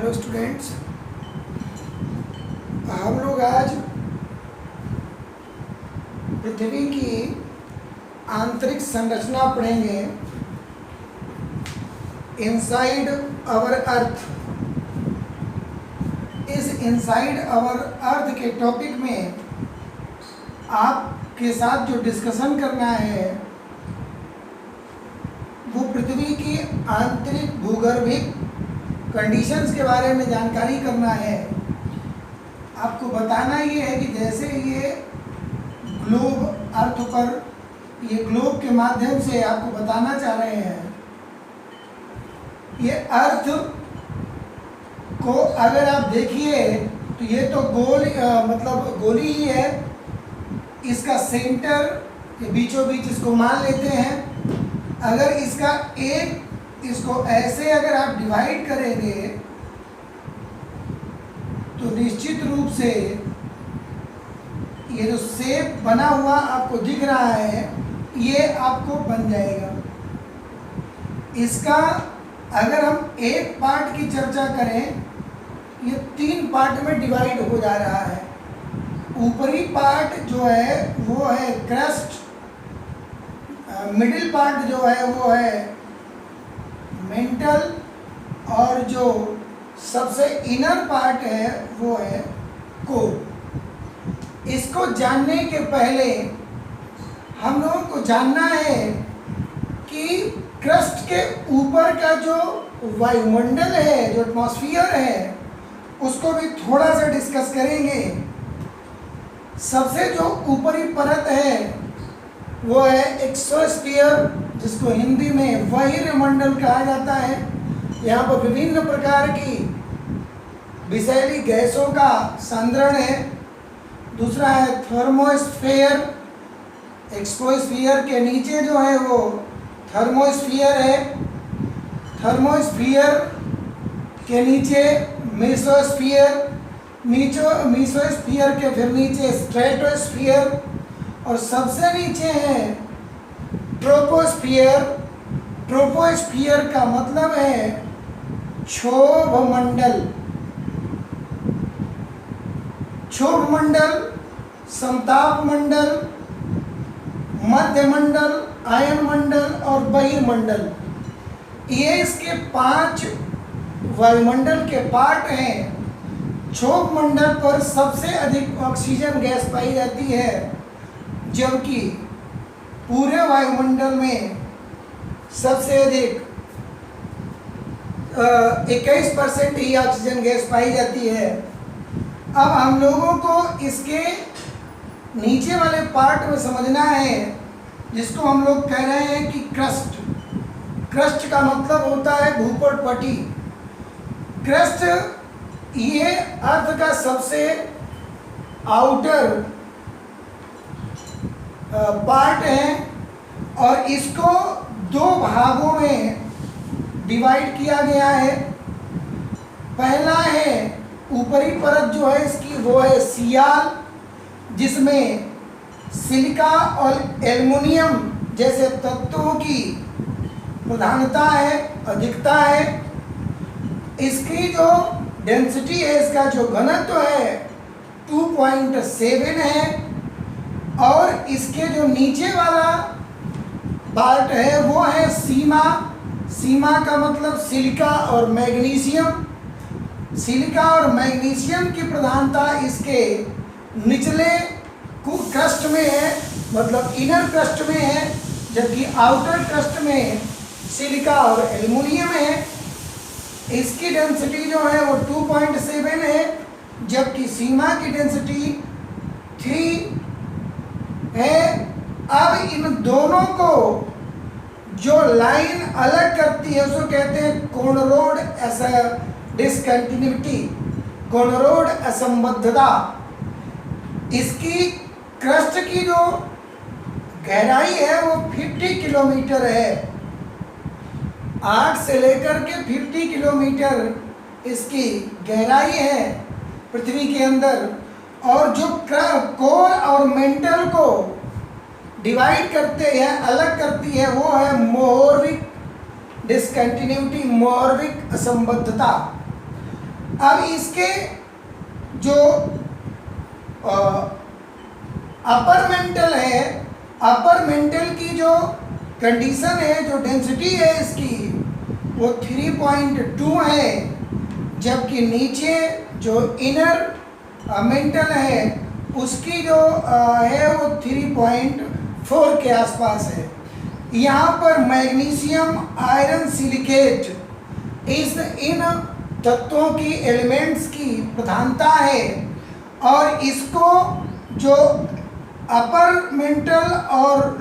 Hello students, हम लोग आज पृथ्वी की आंतरिक संरचना पढ़ेंगे। Inside our earth. इस इनसाइड आवर अर्थ के टॉपिक में आपके साथ जो डिस्कशन करना है वो पृथ्वी की आंतरिक भूगर्भिक कंडीशंस के बारे में जानकारी करना है। आपको बताना ये है कि जैसे ये ग्लोब अर्थ पर, ये ग्लोब के माध्यम से आपको बताना चाह रहे हैं, ये अर्थ को अगर आप देखिए तो ये तो गोल मतलब गोली ही है। इसका सेंटर के बीचों बीच इसको मान लेते हैं। अगर इसका एक इसको ऐसे अगर आप डिवाइड करेंगे तो निश्चित रूप से ये जो शेप बना हुआ आपको दिख रहा है ये आपको बन जाएगा। इसका अगर हम एक पार्ट की चर्चा करें, ये 3 पार्ट में डिवाइड हो जा रहा है। ऊपरी पार्ट जो है वो है क्रस्ट, मिडिल पार्ट जो है वो है मेंटल, और जो सबसे इनर पार्ट है वो है कोर। इसको जानने के पहले हम लोगों को जानना है कि क्रस्ट के ऊपर का जो वायुमंडल है, जो एटमॉस्फेयर है, उसको भी थोड़ा सा डिस्कस करेंगे। सबसे जो ऊपरी परत है वो है एक्सोस्फीयर, जिसको हिंदी में वायुमंडल कहा जाता है। यहाँ पर विभिन्न प्रकार की विषैली गैसों का सांद्रण है। दूसरा है थर्मोस्फीयर। एक्सोस्फीयर के नीचे जो है वो थर्मोस्फीयर है। थर्मोस्फीयर के नीचे मेसोस्फीयर, मेसोस्फीयर के फिर नीचे स्ट्रेटोस्फीयर, और सबसे नीचे है ट्रोपोस्फीयर। ट्रोपोस्फीयर का मतलब है क्षोभमंडल। क्षोभमंडल, समताप मंडल, मध्यमंडल, आयन मंडल और बहिर्मंडल, ये इसके 5 वायुमंडल के पार्ट हैं। क्षोभमंडल पर सबसे अधिक ऑक्सीजन गैस पाई जाती है, जबकि पूरे वायुमंडल में सबसे अधिक 21% ही ऑक्सीजन गैस पाई जाती है। अब हम लोगों को इसके नीचे वाले पार्ट में समझना है, जिसको हम लोग कह रहे हैं कि क्रस्ट। क्रस्ट का मतलब होता है भूपट पट्टी। क्रस्ट ये अर्थ का सबसे आउटर पार्ट है, और इसको 2 भागों में डिवाइड किया गया है। पहला है ऊपरी परत जो है इसकी, वो है सियाल, जिसमें सिलिका और एल्युमिनियम जैसे तत्वों की प्रधानता है, अधिकता है। इसकी जो डेंसिटी है, इसका जो घनत्व है 2.7 है। और इसके जो नीचे वाला पार्ट है वो है सीमा। सीमा का मतलब सिलिका और मैग्नीशियम। सिलिका और मैग्नीशियम की प्रधानता इसके निचले क्रस्ट में है, मतलब इनर क्रस्ट में है, जबकि आउटर क्रस्ट में सिलिका और एल्युमिनियम है। इसकी डेंसिटी जो है वो 2.7 है, जबकि सीमा की डेंसिटी 3 है। अब इन दोनों को जो लाइन अलग करती है उसको कहते हैं कोनरोड डिसकंटिन्यूटी, कोनरोड असंबद्धता। इसकी क्रस्ट की जो गहराई है वो 50 किलोमीटर है। 8 से लेकर के 50 किलोमीटर इसकी गहराई है पृथ्वी के अंदर। और जो कोर और मेंटल को डिवाइड करते हैं, अलग करती है, वो है मोरविक डिसकंटिन्यूटी, मोरविक असंबद्धता। अब इसके जो अपर मेंटल है, अपर मेंटल की जो कंडीशन है, जो डेंसिटी है इसकी, वो 3.2 है, जबकि नीचे जो इनर मेंटल है उसकी जो है वो 3.4 के आसपास है। यहाँ पर मैग्नीशियम आयरन सिलिकेट इन तत्वों की एलिमेंट्स की प्रधानता है, और इसको जो अपर मेंटल और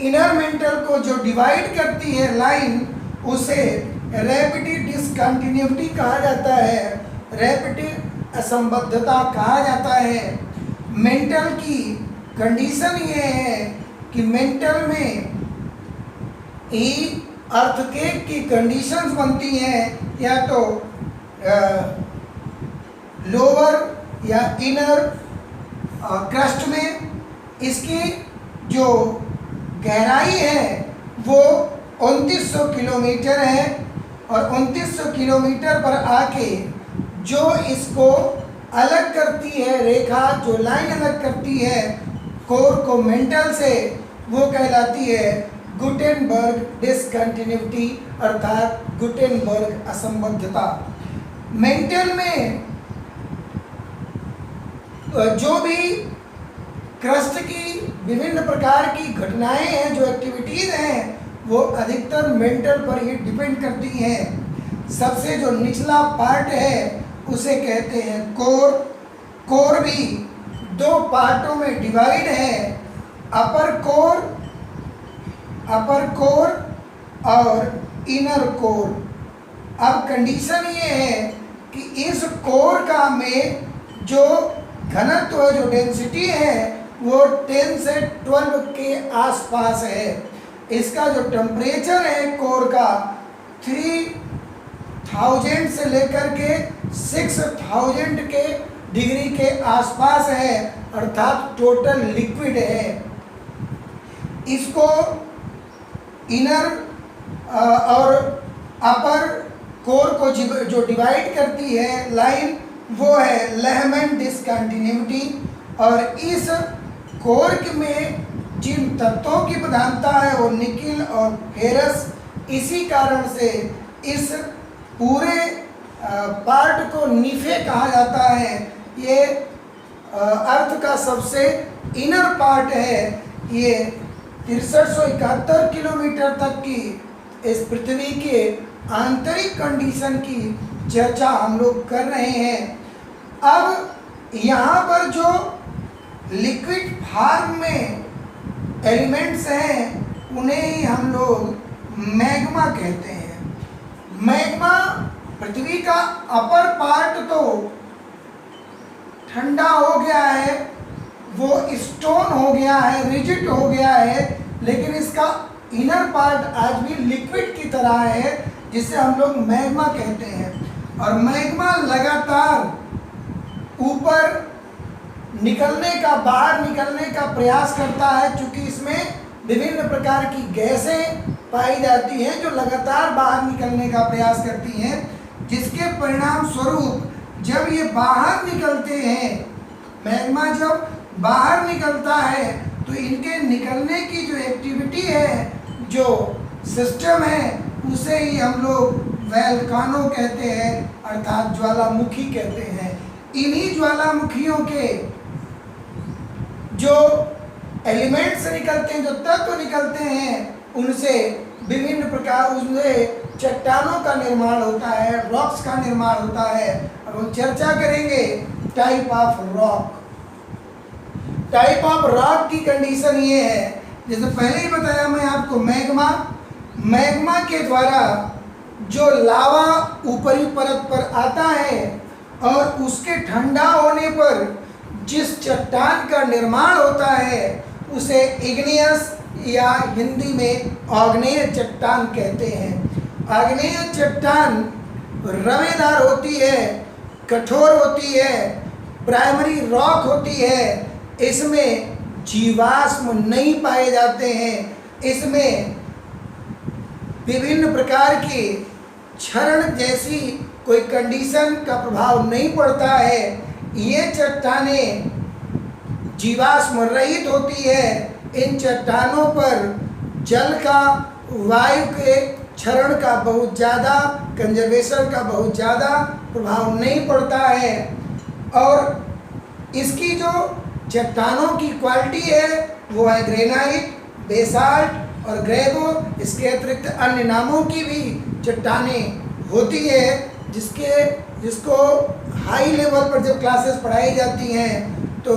इनर मेंटल को जो डिवाइड करती है लाइन, उसे रैपिड डिसकंटिन्यूटी कहा जाता है, रैपिड असंबद्धता कहा जाता है। मेंटल की कंडीशन ये है कि मेंटल में ही अर्थक्वेक की कंडीशंस बनती हैं, या तो लोअर या इनर क्रस्ट में। इसकी जो गहराई है वो 2900 किलोमीटर है, और 2900 किलोमीटर पर आके जो इसको अलग करती है, रेखा जो लाइन अलग करती है कोर को मेंटल से, वो कहलाती है गुटेनबर्ग डिसकंटिन्यूटी, अर्थात गुटेनबर्ग असंबद्धता। मेंटल में जो भी क्रस्ट की विभिन्न प्रकार की घटनाएं हैं, जो एक्टिविटीज हैं, वो अधिकतर मेंटल पर ही डिपेंड करती हैं। सबसे जो निचला पार्ट है उसे कहते हैं कोर। कोर भी दो पार्टों में डिवाइड है, अपर कोर और इनर कोर। अब कंडीशन ये है कि इस कोर का में जो घनत्व, जो डेंसिटी है, वो 10 से 12 के आसपास है। इसका जो टेम्परेचर है कोर का 3000 से लेकर के 6000 के डिग्री के आसपास है, अर्थात टोटल लिक्विड है। इसको इनर और अपर कोर को जो डिवाइड करती है लाइन, वो है लेहमैन डिसकंटिन्यूटी। और इस कोर में जिन तत्वों की प्रधानता है वो निकिल और फेरस, इसी कारण से इस पूरे पार्ट को निफे कहा जाता है। ये अर्थ का सबसे इनर पार्ट है। ये 6371 किलोमीटर तक की इस पृथ्वी के आंतरिक कंडीशन की चर्चा हम लोग कर रहे हैं। अब यहाँ पर जो लिक्विड फॉर्म में एलिमेंट्स हैं उन्हें ही हम लोग मैग्मा कहते हैं। मैग्मा पृथ्वी का अपर पार्ट तो ठंडा हो गया है, वो स्टोन हो गया है, रिजिड हो गया है, लेकिन इसका इनर पार्ट आज भी लिक्विड की तरह है, जिसे हम लोग मैग्मा कहते हैं। और मैग्मा लगातार ऊपर निकलने का, बाहर निकलने का प्रयास करता है, क्योंकि इसमें विभिन्न प्रकार की गैसें पाई जाती हैं जो लगातार बाहर निकलने का प्रयास करती हैं, जिसके परिणाम स्वरूप जब ये बाहर निकलते हैं, मैग्मा जब बाहर निकलता है, तो इनके निकलने की जो एक्टिविटी है, जो सिस्टम है, उसे ही हम लोग वोल्केनो कहते हैं, अर्थात ज्वालामुखी कहते हैं। इन्हीं ज्वालामुखियों के जो एलिमेंट्स निकलते हैं, जो तत्व निकलते हैं, उनसे विभिन्न प्रकार, उसमें चट्टानों का निर्माण होता है, रॉक्स का निर्माण होता है। अब हम चर्चा करेंगे type of rock. Type of rock की कंडीशन ये है, जैसे पहले ही बताया मैं आपको, मैग्मा के द्वारा जो लावा ऊपरी परत पर आता है और उसके ठंडा होने पर जिस चट्टान का निर्माण होता है, उसे इग्नियस या हिंदी में आग्नेय चट्टान कहते हैं। आग्नेय चट्टान रवेदार होती है, कठोर होती है, प्राइमरी रॉक होती है। इसमें जीवाश्म नहीं पाए जाते हैं। इसमें विभिन्न प्रकार की क्षरण जैसी कोई कंडीशन का प्रभाव नहीं पड़ता है। ये चट्टानें जीवाश्म रहित होती है। इन चट्टानों पर जल का, वायु के क्षरण का बहुत ज़्यादा, कंजर्वेशन का बहुत ज़्यादा प्रभाव नहीं पड़ता है। और इसकी जो चट्टानों की क्वालिटी है वो है ग्रेनाइट, बेसाल्ट और ग्रेवो। इसके अतिरिक्त अन्य नामों की भी चट्टानें होती है जिसको हाई लेवल पर जब क्लासेस पढ़ाई जाती हैं तो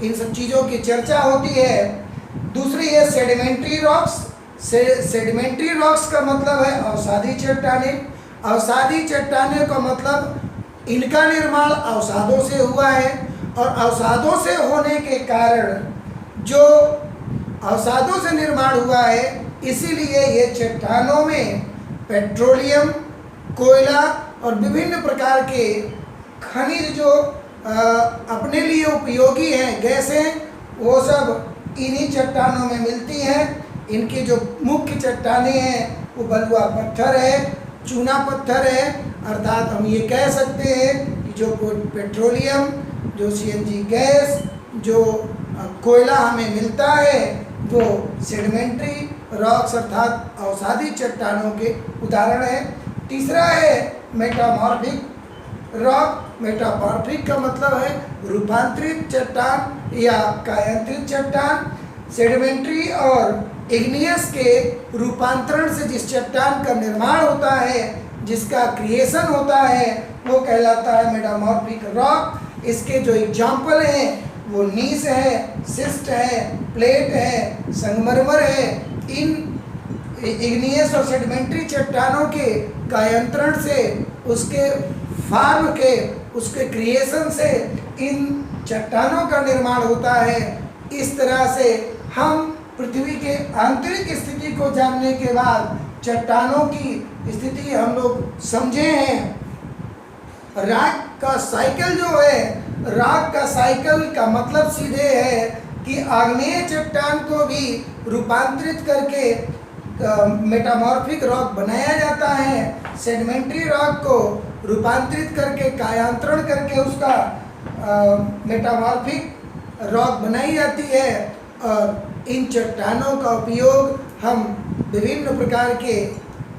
इन सब चीज़ों की चर्चा होती है। दूसरी है सेडिमेंट्री रॉक्स। सेडिमेंट्री रॉक्स का मतलब है अवसादी चट्टानें। अवसादी चट्टानें का मतलब इनका निर्माण अवसादों से हुआ है, और अवसादों से होने के कारण जो अवसादों से निर्माण हुआ है, इसीलिए ये चट्टानों में पेट्रोलियम, कोयला और विभिन्न प्रकार के खनिज जो अपने लिए उपयोगी हैं, गैसें, वो सब इन्हीं चट्टानों में मिलती हैं। इनकी जो मुख्य चट्टानें हैं वो बलुआ पत्थर है, चूना पत्थर है। अर्थात हम ये कह सकते हैं कि जो पेट्रोलियम, जो सीएनजी गैस, जो कोयला हमें मिलता है वो सेडिमेंट्री रॉक्स अर्थात अवसादी चट्टानों के उदाहरण हैं। तीसरा है मेटामॉर्फिक रॉक। मेटामॉर्फिक का मतलब है रूपांतरित चट्टान या कायांतरित चट्टान। सेडिमेंट्री और इग्नियस के रूपांतरण से जिस चट्टान का निर्माण होता है, जिसका क्रिएशन होता है, वो कहलाता है मेटामॉर्फिक रॉक। इसके जो एग्जाम्पल हैं वो नीस है, सिस्ट है, प्लेट है, संगमरमर है। इन इग्नियस और सेडिमेंट्री चट्टानों के कायांतरण से, उसके फार्म के, उसके क्रिएशन से इन चट्टानों का निर्माण होता है। इस तरह से हम पृथ्वी के आंतरिक स्थिति को जानने के बाद चट्टानों की स्थिति हम लोग समझे हैं। रॉक का साइकिल जो है, रॉक का साइकिल का मतलब सीधे है कि आग्नेय चट्टान को भी रूपांतरित करके मेटामॉर्फिक रॉक बनाया जाता है। सेडिमेंट्री रॉक को रूपांतरित करके, कायांतरण करके उसका मेटामॉर्फिक रॉक बनाई जाती है। और इन चट्टानों का उपयोग हम विभिन्न प्रकार के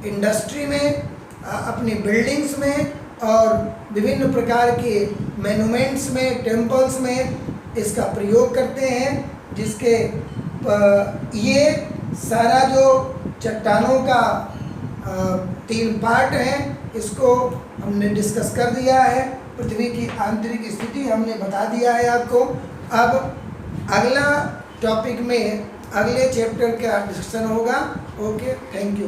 इंडस्ट्री में, अपनी बिल्डिंग्स में और विभिन्न प्रकार के मोन्यूमेंट्स में, टेम्पल्स में इसका प्रयोग करते हैं। जिसके ये सारा जो चट्टानों का 3 पार्ट हैं, इसको हमने डिस्कस कर दिया है। पृथ्वी की आंतरिक स्थिति हमने बता दिया है आपको। अब अगला टॉपिक में अगले चैप्टर का डिस्कशन होगा। Okay, thank you.